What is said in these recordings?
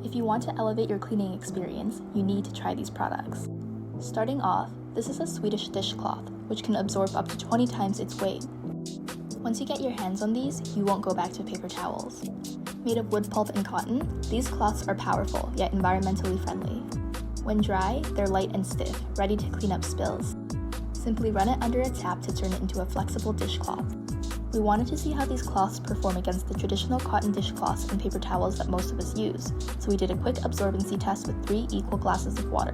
If you want to elevate your cleaning experience, you need to try these products. Starting off, this is a Swedish dishcloth, which can absorb up to 20 times its weight. Once you get your hands on these, you won't go back to paper towels. Made of wood pulp and cotton, these cloths are powerful yet environmentally friendly. When dry, they're light and stiff, ready to clean up spills. Simply run it under a tap to turn it into a flexible dishcloth. We wanted to see how these cloths perform against the traditional cotton dishcloths and paper towels that most of us use, so we did a quick absorbency test with 3 equal glasses of water.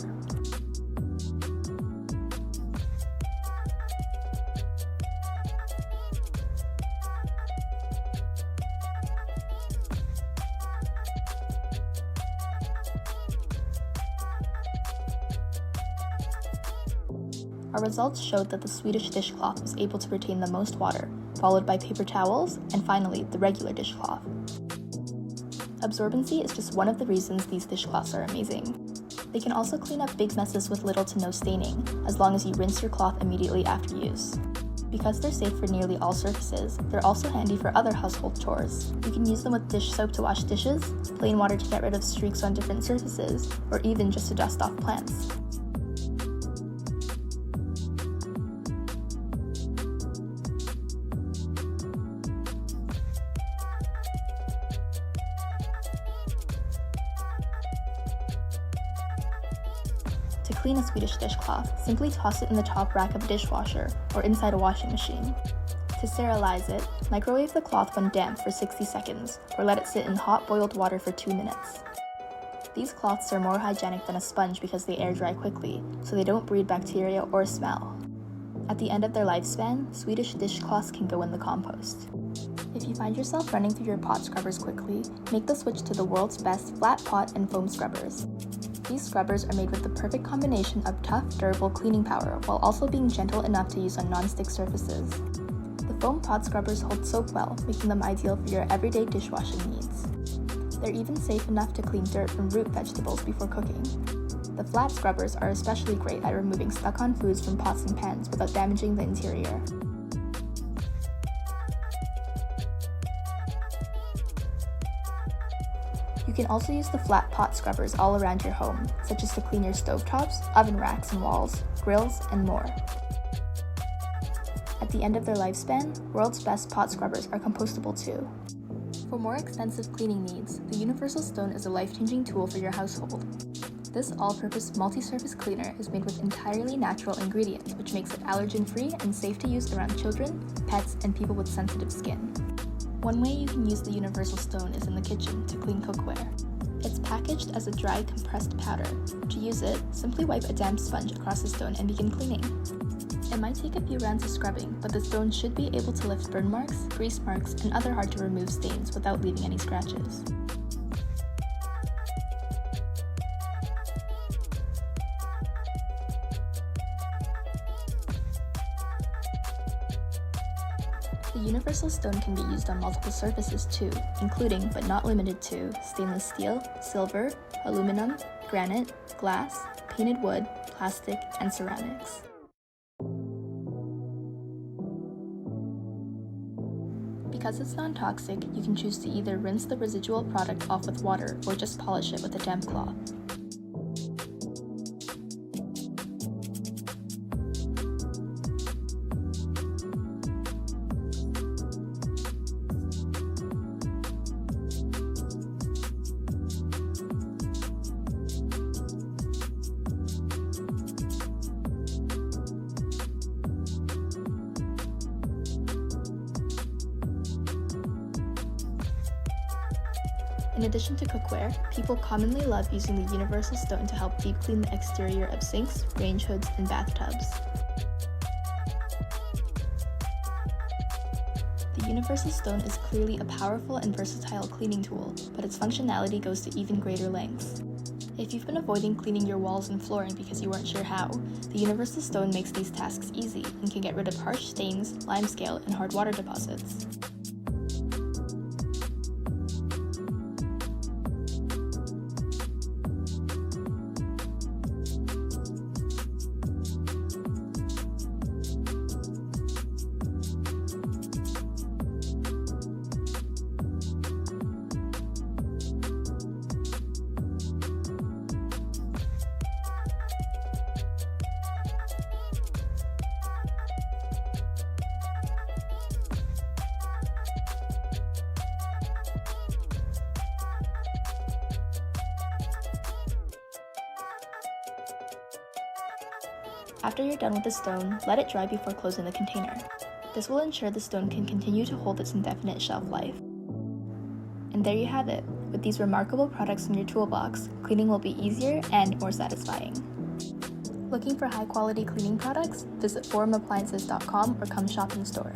Our results showed that the Swedish dishcloth was able to retain the most water, followed by paper towels, and finally, the regular dishcloth. Absorbency is just one of the reasons these dishcloths are amazing. They can also clean up big messes with little to no staining, as long as you rinse your cloth immediately after use. Because they're safe for nearly all surfaces, they're also handy for other household chores. You can use them with dish soap to wash dishes, plain water to get rid of streaks on different surfaces, or even just to dust off plants. To clean a Swedish dishcloth, simply toss it in the top rack of a dishwasher or inside a washing machine. To sterilize it, microwave the cloth when damp for 60 seconds, or let it sit in hot boiled water for 2 minutes. These cloths are more hygienic than a sponge because they air dry quickly, so they don't breed bacteria or smell. At the end of their lifespan, Swedish dishcloths can go in the compost. If you find yourself running through your pot scrubbers quickly, make the switch to the world's best flat pot and foam scrubbers. These scrubbers are made with the perfect combination of tough, durable cleaning power while also being gentle enough to use on non-stick surfaces. The foam pot scrubbers hold soap well, making them ideal for your everyday dishwashing needs. They're even safe enough to clean dirt from root vegetables before cooking. The flat scrubbers are especially great at removing stuck-on foods from pots and pans without damaging the interior. You can also use the flat pot scrubbers all around your home, such as to clean your stovetops, oven racks and walls, grills, and more. At the end of their lifespan, world's best pot scrubbers are compostable too. For more extensive cleaning needs, the Universal Stone is a life-changing tool for your household. This all-purpose multi-surface cleaner is made with entirely natural ingredients, which makes it allergen-free and safe to use around children, pets, and people with sensitive skin. One way you can use the Universal Stone is in the kitchen to clean cookware. It's packaged as a dry compressed powder. To use it, simply wipe a damp sponge across the stone and begin cleaning. It might take a few rounds of scrubbing, but the stone should be able to lift burn marks, grease marks, and other hard-to-remove stains without leaving any scratches. The Universal Stone can be used on multiple surfaces too, including, but not limited to, stainless steel, silver, aluminum, granite, glass, painted wood, plastic, and ceramics. Because it's non-toxic, you can choose to either rinse the residual product off with water or just polish it with a damp cloth. In addition to cookware, people commonly love using the Universal Stone to help deep clean the exterior of sinks, range hoods, and bathtubs. The Universal Stone is clearly a powerful and versatile cleaning tool, but its functionality goes to even greater lengths. If you've been avoiding cleaning your walls and flooring because you weren't sure how, the Universal Stone makes these tasks easy and can get rid of harsh stains, limescale, and hard water deposits. After you're done with the stone, let it dry before closing the container. This will ensure the stone can continue to hold its indefinite shelf life. And there you have it. With these remarkable products in your toolbox, cleaning will be easier and more satisfying. Looking for high-quality cleaning products? Visit forumappliances.com or come shop in store.